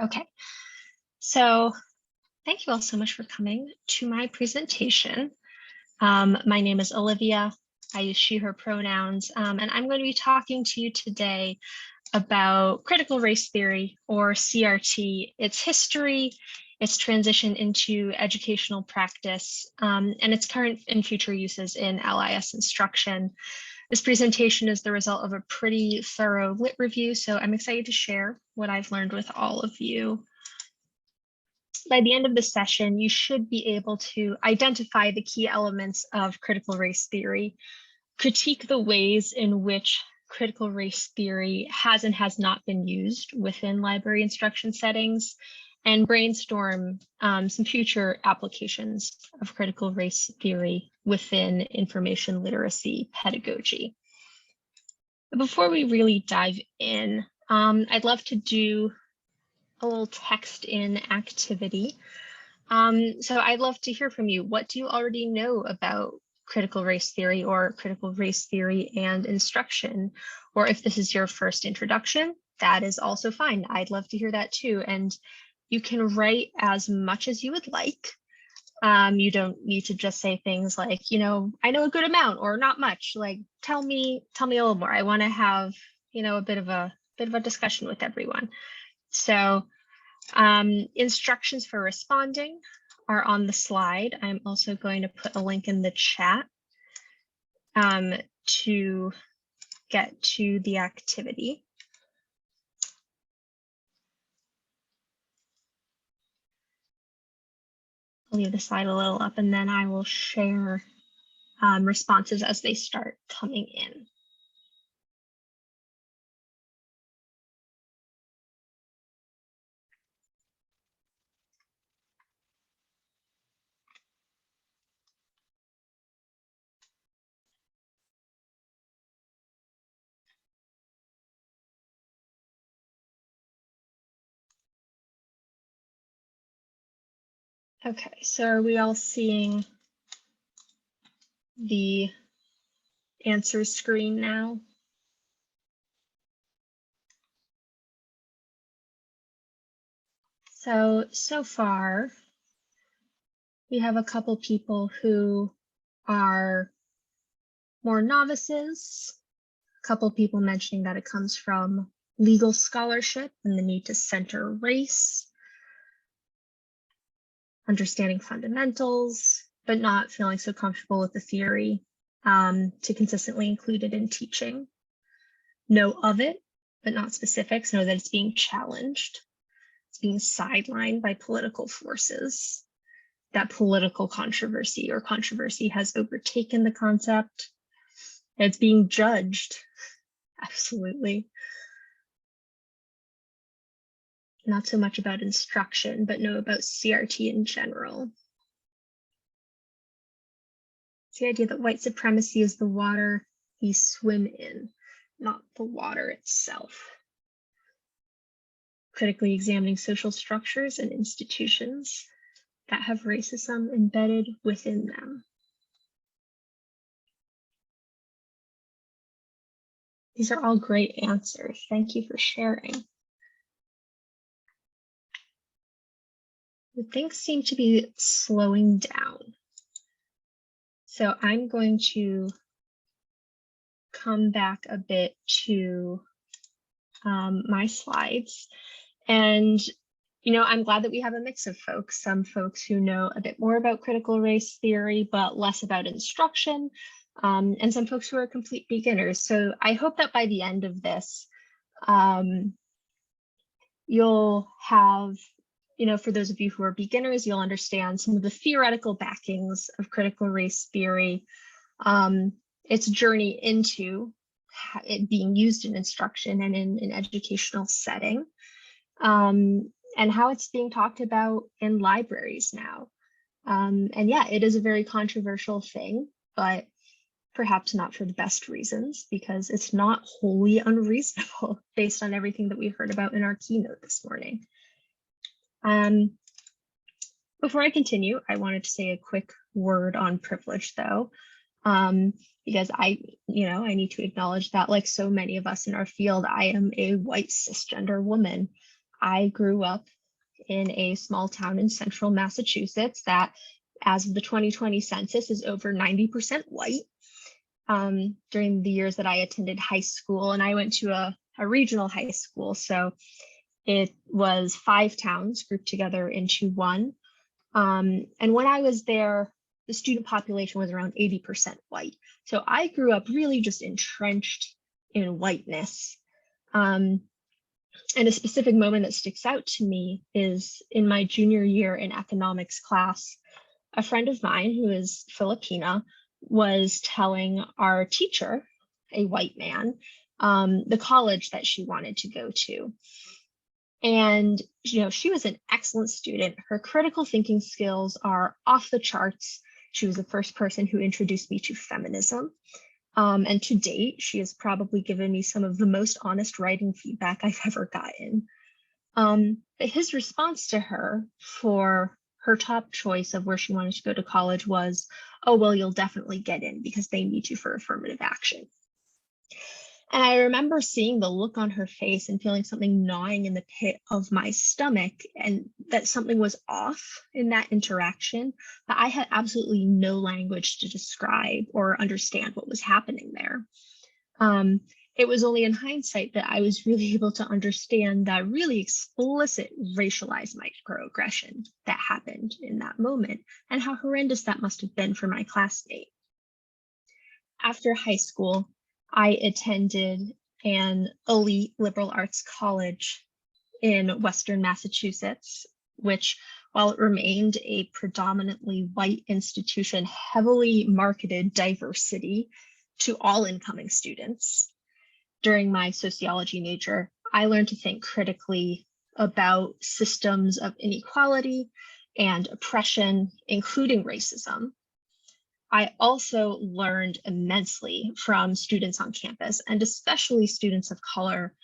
Okay, so thank you all so much for coming to my presentation. My name is Olivia. I use she, her pronouns, and I'm going to be talking to you today about critical race theory, or CRT, its history, its transition into educational practice, and its current and future uses in LIS instruction. This presentation is the result of a pretty thorough lit review, so I'm excited to share what I've learned with all of you. By the end of the session, you should be able to identify the key elements of critical race theory, critique the ways in which critical race theory has and has not been used within library instruction settings, and brainstorm some future applications of critical race theory within information literacy pedagogy. Before we really dive in, I'd love to do a little text in activity. So I'd love to hear from you. What do you already know about critical race theory or critical race theory and instruction? Or if this is your first introduction, that is also fine. I'd love to hear that too. And you can write as much as you would like. You don't need to just say things like, I know a good amount or not much. Like, tell me a little more. I want to have, a bit of a discussion with everyone. So instructions for responding are on the slide. I'm also going to put a link in the chat to get to the activity. I'll leave the slide a little up and then I will share responses as they start coming in. Okay, so are we all seeing the answers screen now? So far, we have a couple people who are more novices, a couple people mentioning that it comes from legal scholarship and the need to center race, understanding fundamentals, but not feeling so comfortable with the theory to consistently include it in teaching. Know of it, but not specifics. Know that it's being challenged. It's being sidelined by political forces. That political controversy or controversy has overtaken the concept. It's being judged. Absolutely. Not so much about instruction, but know about CRT in general. It's the idea that white supremacy is the water we swim in, not the water itself. Critically examining social structures and institutions that have racism embedded within them. These are all great answers. Thank you for sharing. Things seem to be slowing down. So I'm going to come back a bit to my slides. And, I'm glad that we have a mix of folks, some folks who know a bit more about critical race theory, but less about instruction, and some folks who are complete beginners. So I hope that by the end of this, you'll have, for those of you who are beginners, you'll understand some of the theoretical backings of critical race theory, its journey into it being used in instruction and in an educational setting, and how it's being talked about in libraries now. And yeah, it is a very controversial thing, but perhaps not for the best reasons, because it's not wholly unreasonable based on everything that we heard about in our keynote this morning. Before I continue, I wanted to say a quick word on privilege, though, because I need to acknowledge that, like so many of us in our field, I am a white cisgender woman. I grew up in a small town in central Massachusetts that, as of the 2020 census, is over 90% white. During the years that I attended high school, and I went to a regional high school, so it was 5 towns grouped together into one. And when I was there, the student population was around 80% white. So I grew up really just entrenched in whiteness. And a specific moment that sticks out to me is in my junior year in economics class, a friend of mine who is Filipina was telling our teacher, a white man, the college that she wanted to go to. And, she was an excellent student. Her critical thinking skills are off the charts. She was the first person who introduced me to feminism. And to date, she has probably given me some of the most honest writing feedback I've ever gotten. But his response to her for her top choice of where she wanted to go to college was, "Oh, well, you'll definitely get in because they need you for affirmative action." And I remember seeing the look on her face and feeling something gnawing in the pit of my stomach, and that something was off in that interaction, but I had absolutely no language to describe or understand what was happening there. It was only in hindsight that I was really able to understand that really explicit racialized microaggression that happened in that moment and how horrendous that must have been for my classmate. After high school, I attended an elite liberal arts college in Western Massachusetts, which, while it remained a predominantly white institution, heavily marketed diversity to all incoming students. During my sociology major, I learned to think critically about systems of inequality and oppression, including racism. I also learned immensely from students on campus, and especially students of color,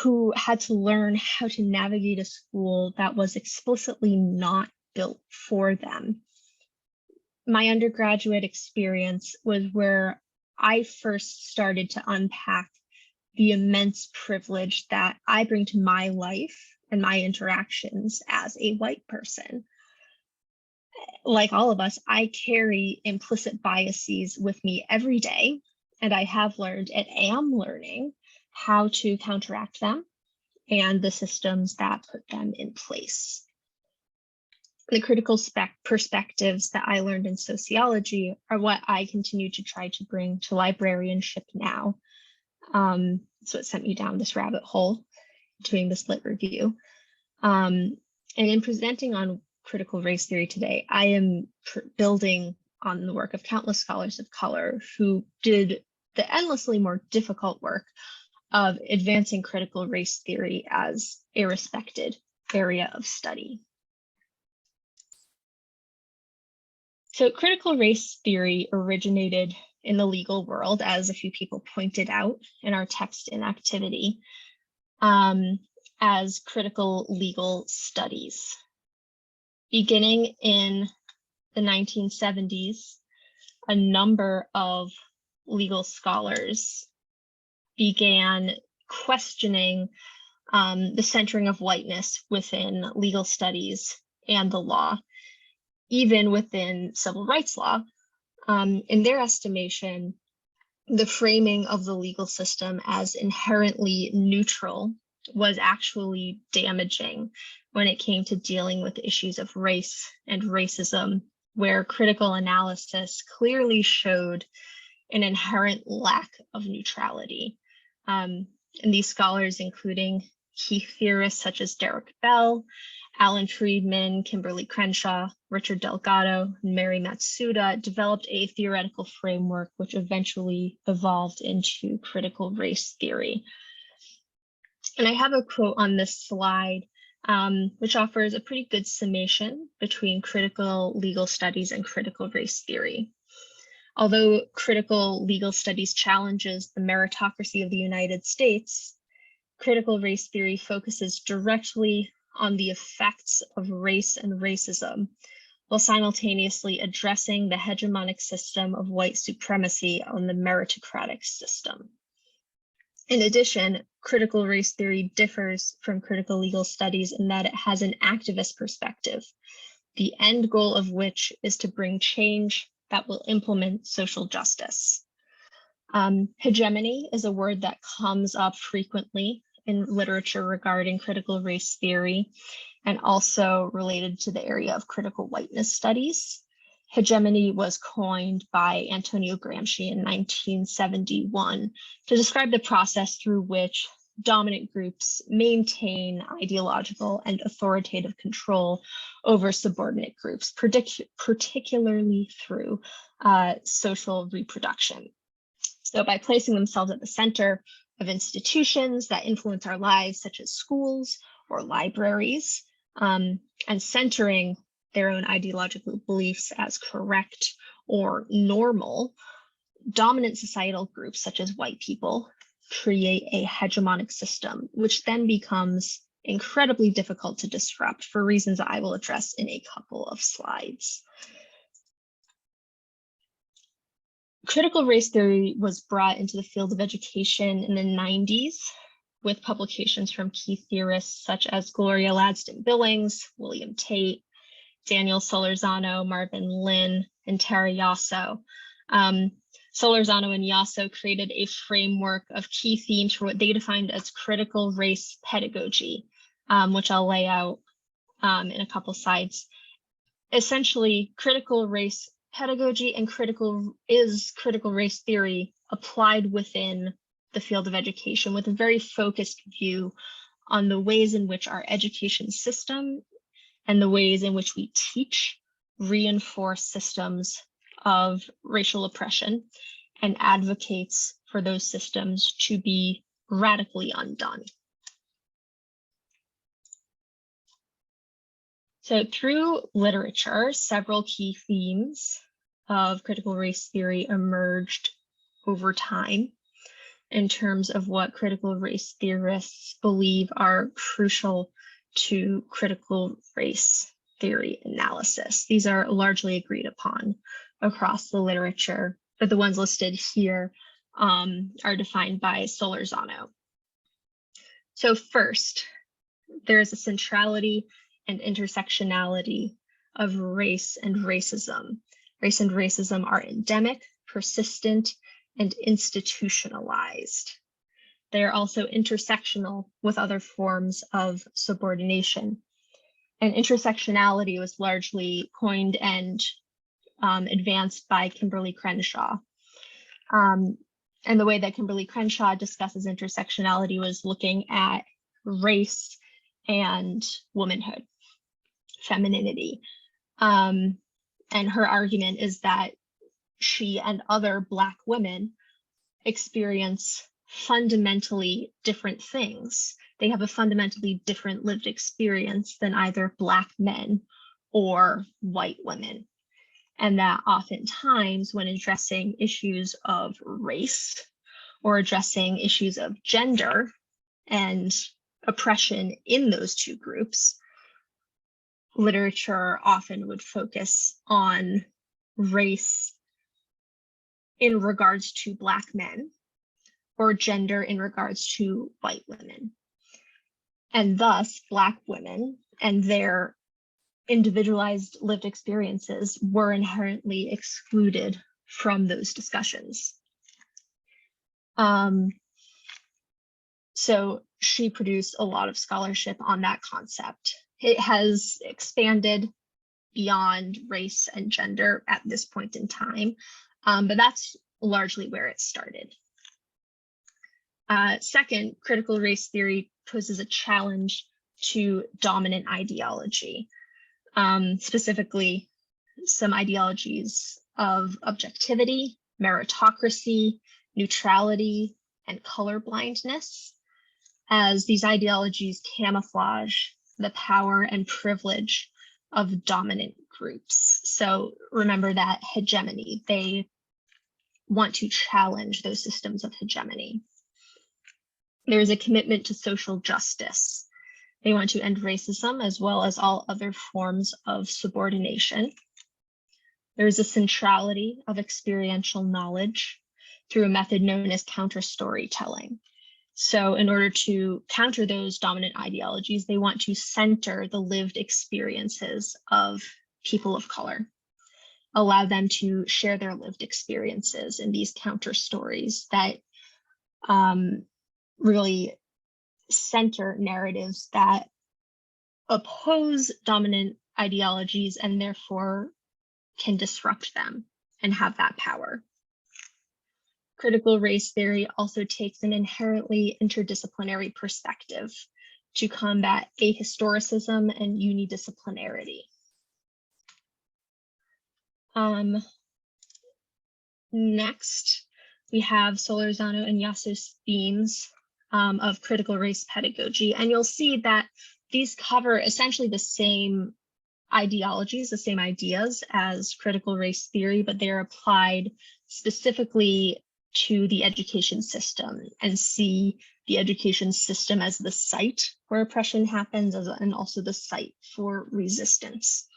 who had to learn how to navigate a school that was explicitly not built for them. My undergraduate experience was where I first started to unpack the immense privilege that I bring to my life and my interactions as a white person. Like all of us, I carry implicit biases with me every day, and I have learned and am learning how to counteract them and the systems that put them in place. The critical perspectives that I learned in sociology are what I continue to try to bring to librarianship now. So it sent me down this rabbit hole doing this lit review. And in presenting on critical race theory today, I am building on the work of countless scholars of color who did the endlessly more difficult work of advancing critical race theory as a respected area of study. So critical race theory originated in the legal world, as a few people pointed out in our text in activity, as critical legal studies. Beginning in the 1970s, a number of legal scholars began questioning the centering of whiteness within legal studies and the law, even within civil rights law. In their estimation, the framing of the legal system as inherently neutral was actually damaging when it came to dealing with issues of race and racism, where critical analysis clearly showed an inherent lack of neutrality. And these scholars, including key theorists such as Derek Bell, Alan Friedman, Kimberly Crenshaw, Richard Delgado, and Mary Matsuda, developed a theoretical framework which eventually evolved into critical race theory. And I have a quote on this slide, which offers a pretty good summation between critical legal studies and critical race theory. Although critical legal studies challenges the meritocracy of the United States, critical race theory focuses directly on the effects of race and racism, while simultaneously addressing the hegemonic system of white supremacy on the meritocratic system. In addition, critical race theory differs from critical legal studies in that it has an activist perspective, the end goal of which is to bring change that will implement social justice. Hegemony is a word that comes up frequently in literature regarding critical race theory and also related to the area of critical whiteness studies. Hegemony was coined by Antonio Gramsci in 1971 to describe the process through which dominant groups maintain ideological and authoritative control over subordinate groups, particularly through social reproduction. So by placing themselves at the center of institutions that influence our lives, such as schools or libraries, and centering their own ideological beliefs as correct or normal, dominant societal groups such as white people create a hegemonic system, which then becomes incredibly difficult to disrupt for reasons I will address in a couple of slides. Critical race theory was brought into the field of education in the 90s with publications from key theorists such as Gloria Ladstone-Billings, William Tate, Daniel Solorzano, Marvin Lin, and Tara Yasso. Solorzano and Yasso created a framework of key themes for what they defined as critical race pedagogy, which I'll lay out in a couple slides. Essentially, critical race pedagogy and critical race theory applied within the field of education with a very focused view on the ways in which our education system and the ways in which we teach reinforce systems of racial oppression and advocates for those systems to be radically undone. So through literature, several key themes of critical race theory emerged over time in terms of what critical race theorists believe are crucial to critical race theory analysis. These are largely agreed upon across the literature, but the ones listed here are defined by Solorzano. So first, there is a centrality and intersectionality of race and racism. Race and racism are endemic, persistent, and institutionalized. They are also intersectional with other forms of subordination. And intersectionality was largely coined and advanced by Kimberly Crenshaw. And the way that Kimberly Crenshaw discusses intersectionality was looking at race and womanhood, femininity. And her argument is that she and other Black women experience fundamentally different things. They have a fundamentally different lived experience than either Black men or white women. And that oftentimes when addressing issues of race or addressing issues of gender and oppression in those two groups, literature often would focus on race in regards to Black men or gender in regards to white women. And thus, Black women and their individualized lived experiences were inherently excluded from those discussions. So she produced a lot of scholarship on that concept. It has expanded beyond race and gender at this point in time, but that's largely where it started. Second, critical race theory poses a challenge to dominant ideology, specifically some ideologies of objectivity, meritocracy, neutrality, and colorblindness, as these ideologies camouflage the power and privilege of dominant groups. So remember that hegemony, they want to challenge those systems of hegemony. There is a commitment to social justice. They want to end racism as well as all other forms of subordination. There is a centrality of experiential knowledge through a method known as counter storytelling. So in order to counter those dominant ideologies, they want to center the lived experiences of people of color, allow them to share their lived experiences in these counter stories that really center narratives that oppose dominant ideologies and therefore can disrupt them and have that power. Critical race theory also takes an inherently interdisciplinary perspective to combat ahistoricism and unidisciplinarity. Next, we have Solorzano and Yasu's themes of critical race pedagogy. And you'll see that these cover essentially the same ideologies, the same ideas as critical race theory, but they're applied specifically to the education system and see the education system as the site where oppression happens and also the site for resistance.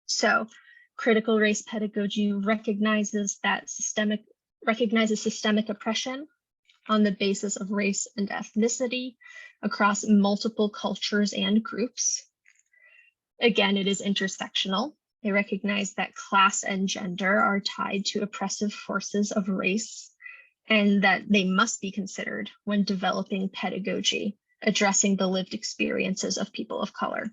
So critical race pedagogy recognizes systemic oppression on the basis of race and ethnicity across multiple cultures and groups. Again, it is intersectional. They recognize that class and gender are tied to oppressive forces of race and that they must be considered when developing pedagogy, addressing the lived experiences of people of color.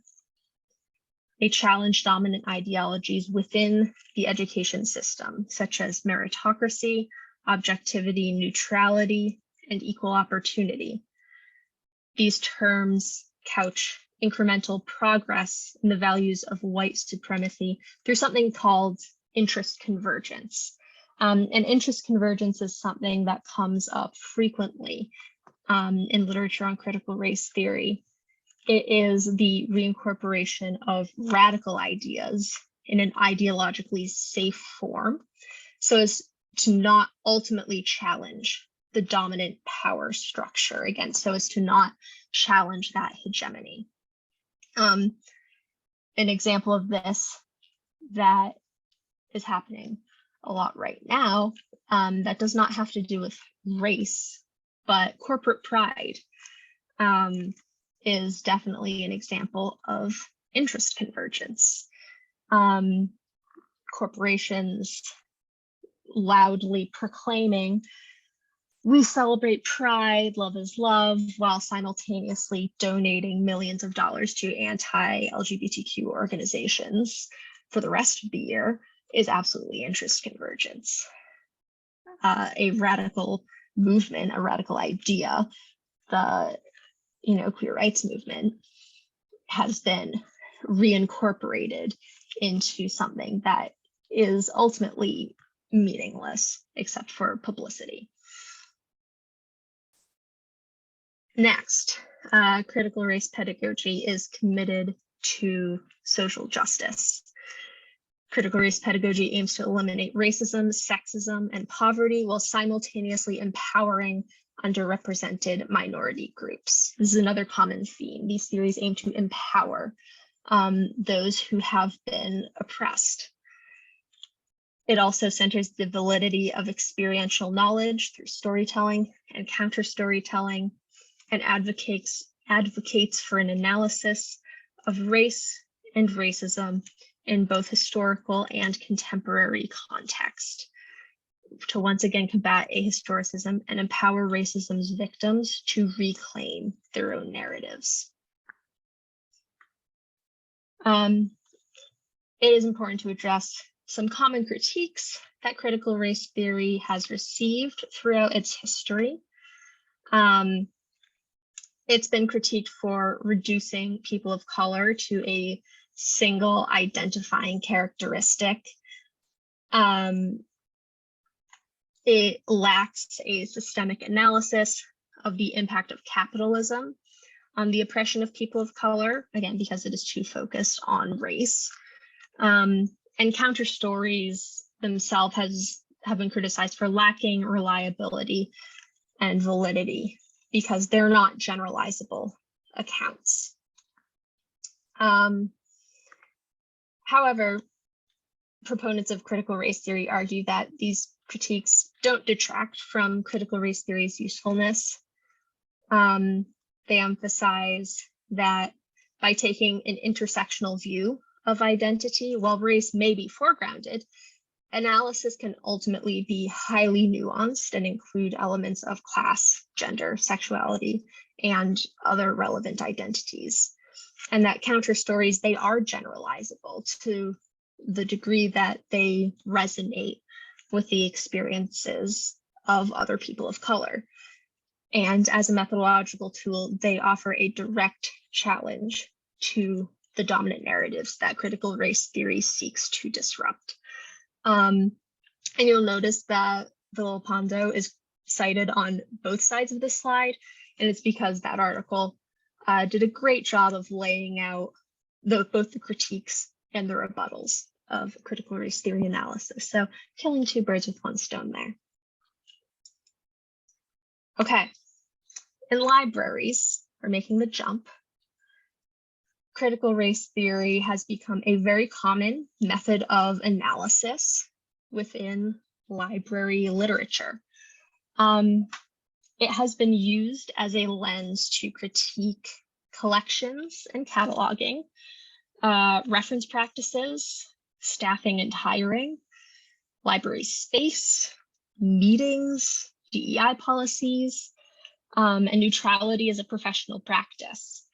They challenge dominant ideologies within the education system, such as meritocracy, objectivity, neutrality, and equal opportunity. These terms couch incremental progress in the values of white supremacy through something called interest convergence. And interest convergence is something that comes up frequently in literature on critical race theory. It is the reincorporation of radical ideas in an ideologically safe form, so as to not ultimately challenge the dominant power structure, again, so as to not challenge that hegemony. An example of this that is happening a lot right now that does not have to do with race, but corporate pride is definitely an example of interest convergence. Corporations loudly proclaiming, "We celebrate pride, love is love," while simultaneously donating millions of dollars to anti-LGBTQ organizations for the rest of the year is absolutely interest convergence. A radical movement, a radical idea, the queer rights movement has been reincorporated into something that is ultimately meaningless except for publicity. Next, critical race pedagogy is committed to social justice. Critical race pedagogy aims to eliminate racism, sexism, and poverty while simultaneously empowering underrepresented minority groups. This is another common theme. These theories aim to empower those who have been oppressed. It also centers the validity of experiential knowledge through storytelling and counter-storytelling, and advocates for an analysis of race and racism in both historical and contemporary context, to once again combat ahistoricism and empower racism's victims to reclaim their own narratives. It is important to address some common critiques that critical race theory has received throughout its history. It's been critiqued for reducing people of color to a single identifying characteristic. It lacks a systemic analysis of the impact of capitalism on the oppression of people of color, again, because it is too focused on race. And counter stories themselves have been criticized for lacking reliability and validity because they're not generalizable accounts. However, proponents of critical race theory argue that these critiques don't detract from critical race theory's usefulness. They emphasize that by taking an intersectional view of identity, while race may be foregrounded, analysis can ultimately be highly nuanced and include elements of class, gender, sexuality, and other relevant identities. And that counter stories, they are generalizable to the degree that they resonate with the experiences of other people of color. And as a methodological tool, they offer a direct challenge to the dominant narratives that critical race theory seeks to disrupt. And you'll notice that the little Pondo is cited on both sides of the slide, and it's because that article did a great job of laying out both the critiques and the rebuttals of critical race theory analysis. So killing two birds with one stone there. Okay, in libraries, we're making the jump. Critical race theory has become a very common method of analysis within library literature. It has been used as a lens to critique collections and cataloging, reference practices, staffing and hiring, library space, meetings, DEI policies, and neutrality as a professional practice.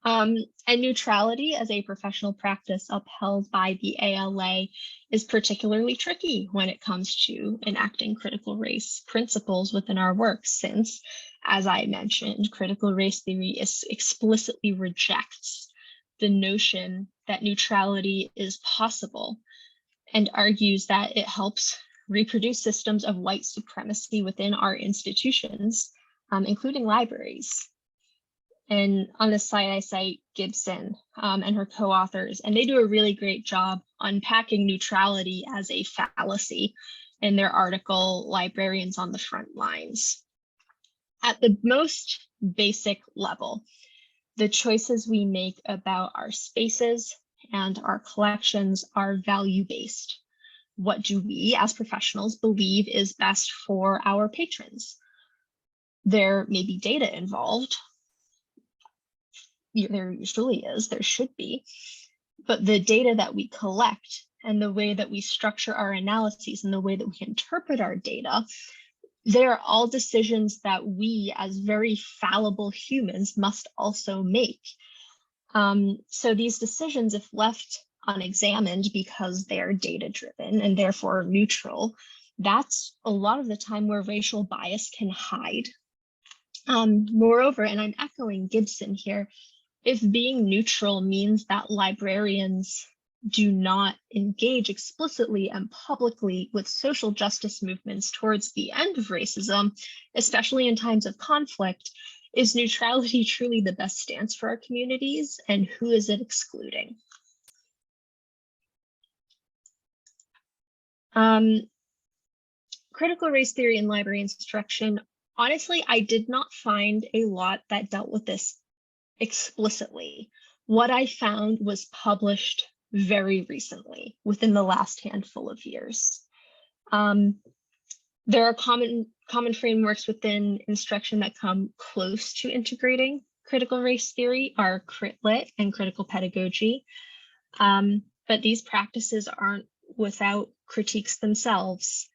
And neutrality as a professional practice upheld by the ALA is particularly tricky when it comes to enacting critical race principles within our work, since, as I mentioned, critical race theory explicitly rejects the notion that neutrality is possible and argues that it helps reproduce systems of white supremacy within our institutions, including libraries. And on this slide, I cite Gibson and her co-authors, and they do a really great job unpacking neutrality as a fallacy in their article, Librarians on the Front Lines. At the most basic level, the choices we make about our spaces and our collections are value-based. What do we as professionals believe is best for our patrons? There may be data involved. There usually is, there should be, but the data that we collect and the way that we structure our analyses and the way that we interpret our data, they're all decisions that we as very fallible humans must also make. So these decisions, if left unexamined because they're data-driven and therefore neutral, that's a lot of the time where racial bias can hide. Moreover, and I'm echoing Gibson here, if being neutral means that librarians do not engage explicitly and publicly with social justice movements towards the end of racism, especially in times of conflict, is neutrality truly the best stance for our communities, and who is it excluding? Critical race theory in library instruction, honestly, I did not find a lot that dealt with this explicitly. What I found was published very recently, within the last handful of years. There are common frameworks within instruction that come close to integrating critical race theory, are Crit Lit and critical pedagogy. But these practices aren't without critiques themselves.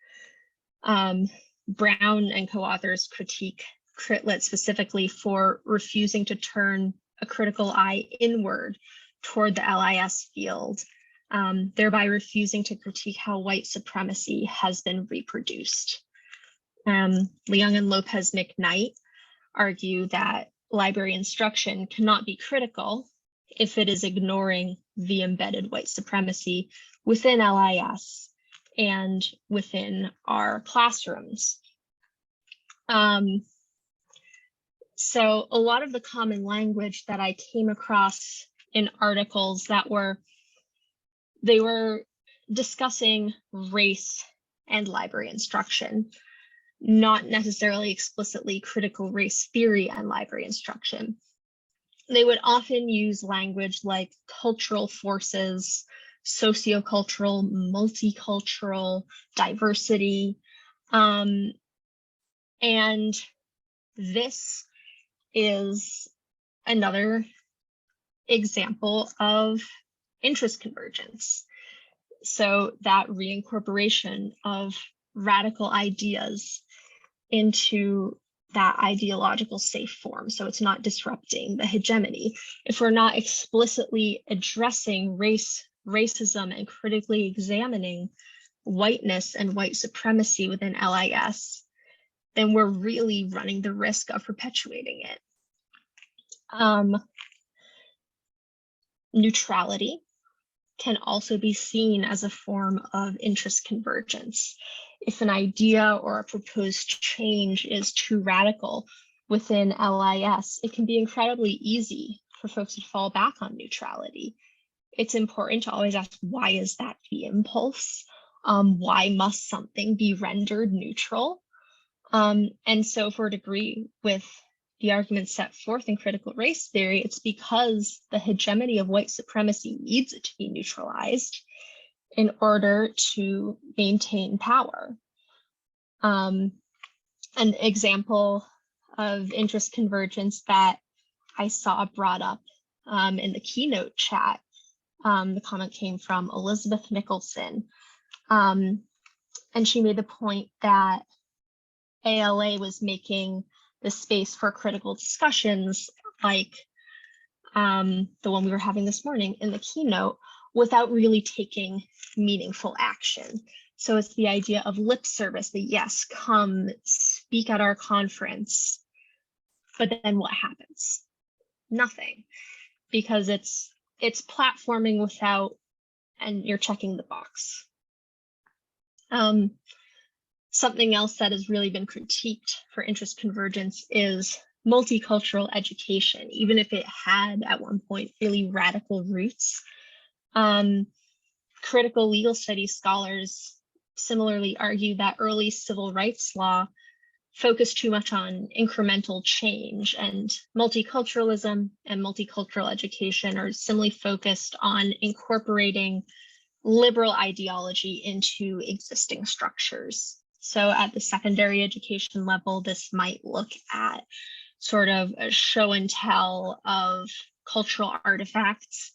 Brown and co-authors critique Crit Lit specifically for refusing to turn a critical eye inward toward the LIS field, thereby refusing to critique how white supremacy has been reproduced. Leung and Lopez McKnight argue that library instruction cannot be critical if it is ignoring the embedded white supremacy within LIS and within our classrooms. So a lot of the common language that I came across in articles that they were discussing race and library instruction, not necessarily explicitly critical race theory and library instruction. They would often use language like cultural forces, sociocultural, multicultural, diversity, and this is another example of interest convergence. So that reincorporation of radical ideas into that ideological safe form. So it's not disrupting the hegemony. If we're not explicitly addressing racism, and critically examining whiteness and white supremacy within LIS, then we're really running the risk of perpetuating it. Neutrality can also be seen as a form of interest convergence. If an idea or a proposed change is too radical within LIS, it can be incredibly easy for folks to fall back on neutrality. It's important to always ask, why is that the impulse? Why must something be rendered neutral? And so for a degree with the arguments set forth in critical race theory, it's because the hegemony of white supremacy needs it to be neutralized in order to maintain power. An example of interest convergence that I saw brought up in the keynote chat, the comment came from Elizabeth Nicholson, and she made the point that ALA was making the space for critical discussions like the one we were having this morning in the keynote without really taking meaningful action. So it's the idea of lip service, that yes, come speak at our conference, but then what happens? Nothing, because it's platforming without, and you're checking the box. Something else that has really been critiqued for interest convergence is multicultural education, even if it had at one point really radical roots. Critical legal studies scholars similarly argue that early civil rights law focused too much on incremental change, and multiculturalism and multicultural education are similarly focused on incorporating liberal ideology into existing structures. So at the secondary education level, this might look at sort of a show and tell of cultural artifacts.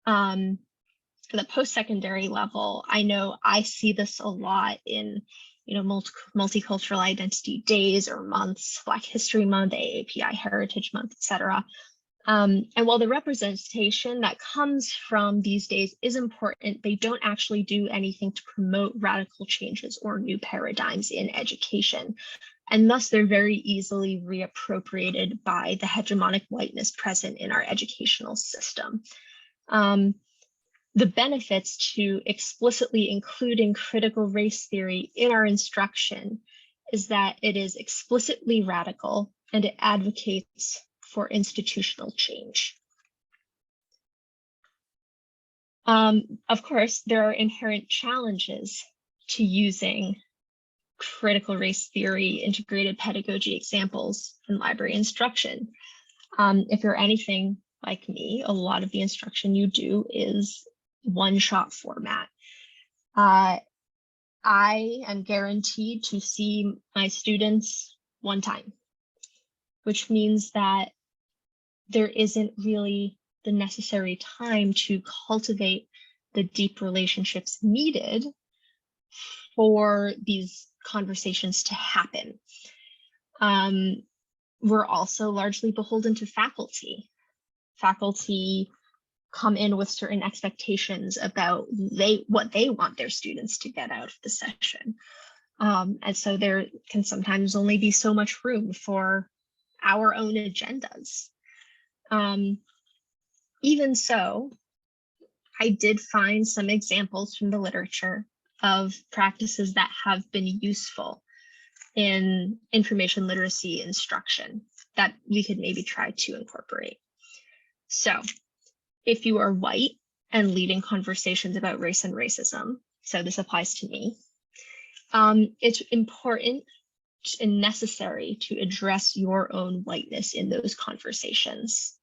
The post-secondary level, I know I see this a lot in, multicultural identity days or months, Black History Month, AAPI Heritage Month, etc. And while the representation that comes from these days is important, they don't actually do anything to promote radical changes or new paradigms in education. And thus they're very easily reappropriated by the hegemonic whiteness present in our educational system. The benefits to explicitly including critical race theory in our instruction is that it is explicitly radical and it advocates for institutional change. Of course, there are inherent challenges to using critical race theory integrated pedagogy examples in library instruction. If you're anything like me, a lot of the instruction you do is one-shot format. I am guaranteed to see my students one time, which means that there isn't really the necessary time to cultivate the deep relationships needed for these conversations to happen. We're also largely beholden to faculty. Faculty come in with certain expectations about what they want their students to get out of the session. And so there can sometimes only be so much room for our own agendas. Even so, I did find some examples from the literature of practices that have been useful in information literacy instruction that we could maybe try to incorporate. So if you are white and leading conversations about race and racism, so this applies to me, it's important and necessary to address your own whiteness in those conversations.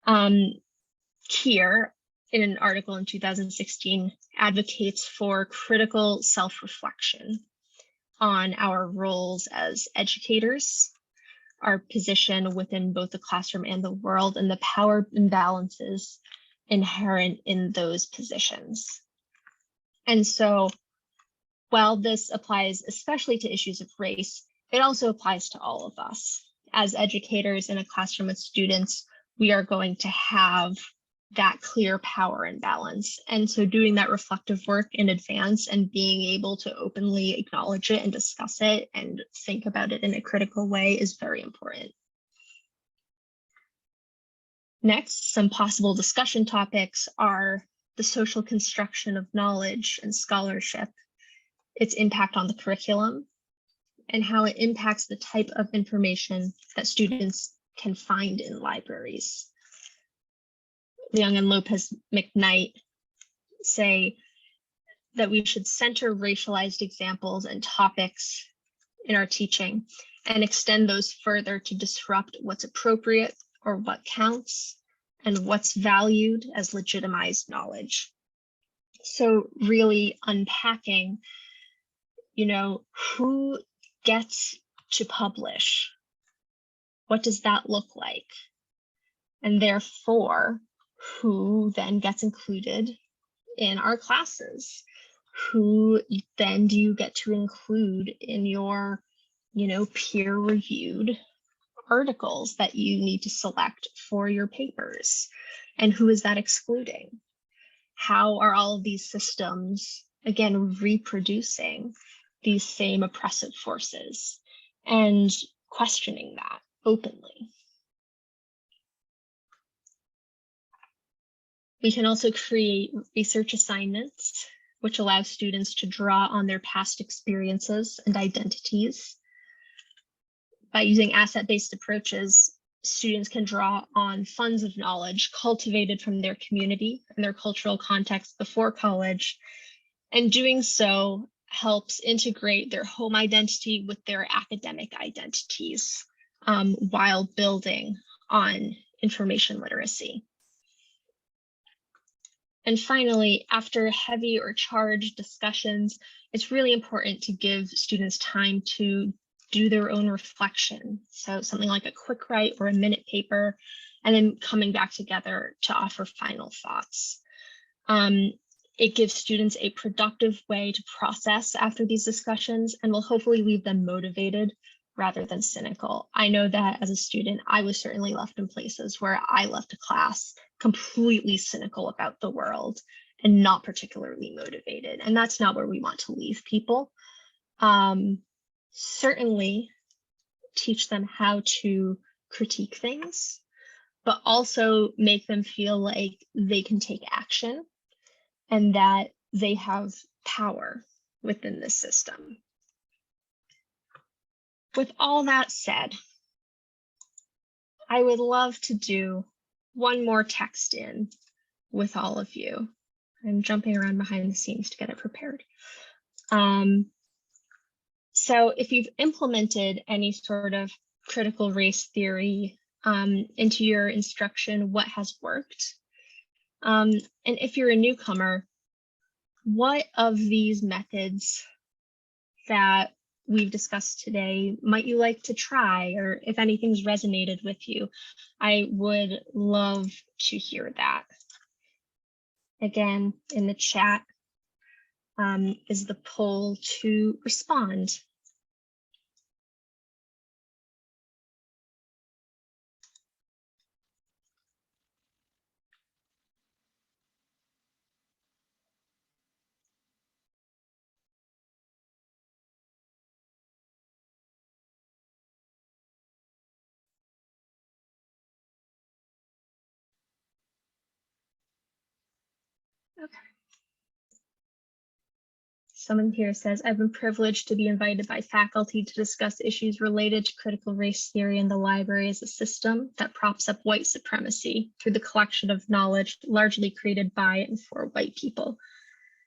Kier, in an article in 2016, advocates for critical self-reflection on our roles as educators, our position within both the classroom and the world, and the power imbalances inherent in those positions. And so while this applies especially to issues of race, it also applies to all of us. As educators in a classroom with students, we are going to have that clear power imbalance. And so doing that reflective work in advance and being able to openly acknowledge it and discuss it and think about it in a critical way is very important. Next, some possible discussion topics are the social construction of knowledge and scholarship, its impact on the curriculum, and how it impacts the type of information that students can find in libraries. Leung and Lopez McKnight say that we should center racialized examples and topics in our teaching and extend those further to disrupt what's appropriate or what counts and what's valued as legitimized knowledge. So really unpacking, who gets to publish? What does that look like? And therefore, who then gets included in our classes? Who then do you get to include in your, peer-reviewed articles that you need to select for your papers? And who is that excluding? How are all of these systems, again, reproducing these same oppressive forces and questioning that openly? We can also create research assignments, which allow students to draw on their past experiences and identities. By using asset-based approaches, students can draw on funds of knowledge cultivated from their community and their cultural context before college, and doing so helps integrate their home identity with their academic identities while building on information literacy. And finally, after heavy or charged discussions, it's really important to give students time to do their own reflection. So something like a quick write or a minute paper, and then coming back together to offer final thoughts. It gives students a productive way to process after these discussions and will hopefully leave them motivated rather than cynical. I know that as a student, I was certainly left in places where I left a class completely cynical about the world and not particularly motivated. And that's not where we want to leave people. Certainly teach them how to critique things, but also make them feel like they can take action and that they have power within this system. With all that said, I would love to do one more text in with all of you. I'm jumping around behind the scenes to get it prepared. So if you've implemented any sort of critical race theory into your instruction, what has worked? And if you're a newcomer, what of these methods that we've discussed today might you like to try, or if anything's resonated with you? I would love to hear that. Again, in the chat is the poll to respond. Okay. Someone here says, I've been privileged to be invited by faculty to discuss issues related to critical race theory in the library as a system that props up white supremacy through the collection of knowledge largely created by and for white people.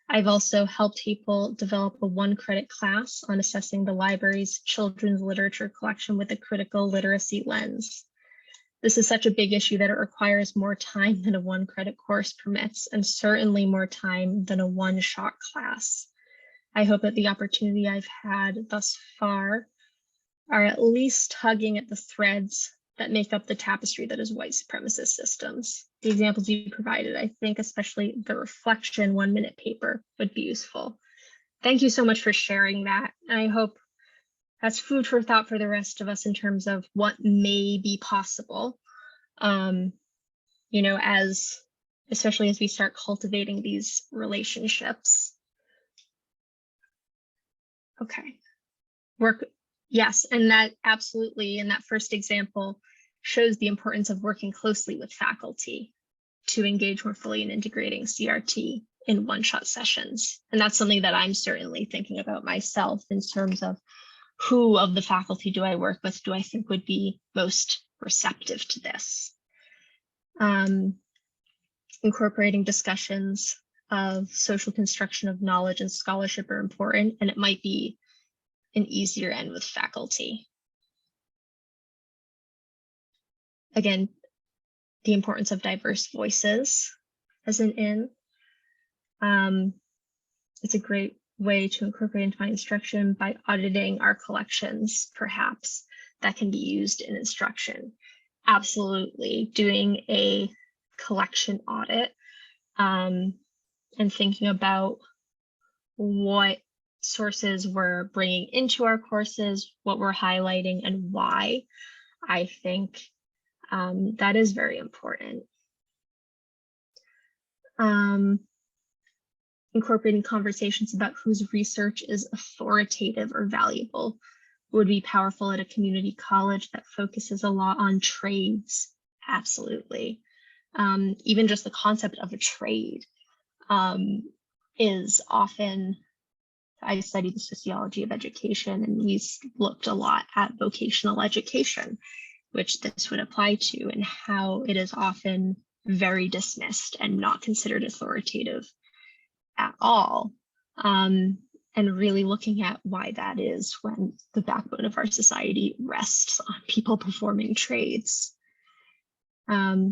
I've also helped people develop a one-credit class on assessing the library's children's literature collection with a critical literacy lens. This is such a big issue that it requires more time than a one-credit course permits, and certainly more time than a one-shot class. I hope that the opportunity I've had thus far are at least tugging at the threads that make up the tapestry that is white supremacist systems. The examples you provided, I think especially the reflection 1-minute paper would be useful. Thank you so much for sharing that. And I hope that's food for thought for the rest of us in terms of what may be possible, you know, especially as we start cultivating these relationships. Okay, yes, and that absolutely, in that first example, shows the importance of working closely with faculty to engage more fully in integrating CRT in one-shot sessions. And that's something that I'm certainly thinking about myself in terms of who of the faculty do I work with, do I think would be most receptive to this. Incorporating discussions of social construction of knowledge and scholarship are important, and it might be an easier end with faculty. Again, the importance of diverse voices as an in. It's a great way to incorporate into my instruction by auditing our collections, perhaps, that can be used in instruction. Absolutely, doing a collection audit and thinking about what sources we're bringing into our courses, what we're highlighting, and why. I think that is very important. Incorporating conversations about whose research is authoritative or valuable would be powerful at a community college that focuses a lot on trades. Absolutely. Even just the concept of a trade is often, I studied the sociology of education, and we looked a lot at vocational education, which this would apply to, and how it is often very dismissed and not considered authoritative at all. And really looking at why that is when the backbone of our society rests on people performing trades. Yeah,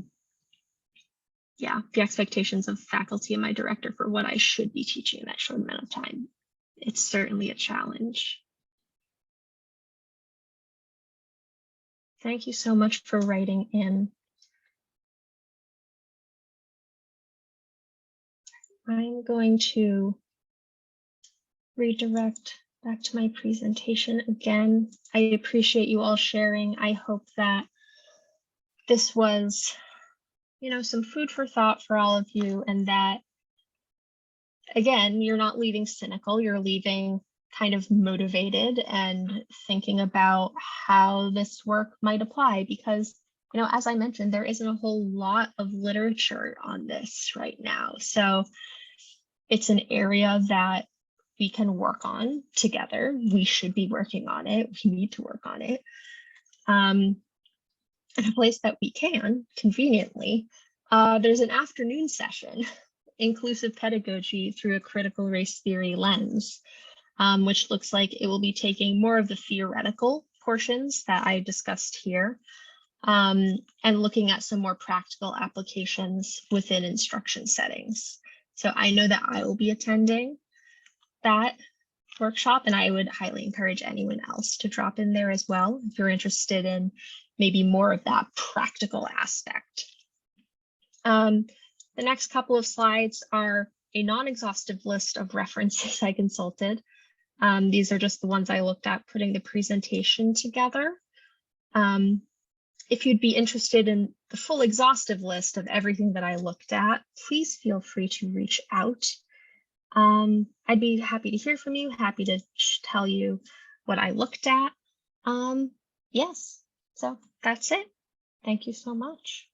the expectations of faculty and my director for what I should be teaching in that short amount of time. It's certainly a challenge. Thank you so much for writing in. I'm going to redirect back to my presentation again. I appreciate you all sharing. I hope that this was, you know, some food for thought for all of you, and that, again, you're not leaving cynical, you're leaving kind of motivated and thinking about how this work might apply, because, you know, as I mentioned, there isn't a whole lot of literature on this right now. So it's an area that we can work on together. We should be working on it. We need to work on it. And a place that we can conveniently, there's an afternoon session, Inclusive Pedagogy Through a Critical Race Theory Lens, which looks like it will be taking more of the theoretical portions that I discussed here, and looking at some more practical applications within instruction settings. So I know that I will be attending that workshop, and I would highly encourage anyone else to drop in there as well if you're interested in maybe more of that practical aspect. The next couple of slides are a non-exhaustive list of references I consulted. These are just the ones I looked at putting the presentation together. If you'd be interested in the full exhaustive list of everything that I looked at, please feel free to reach out. I'd be happy to hear from you, happy to tell you what I looked at. Yes, so that's it. Thank you so much.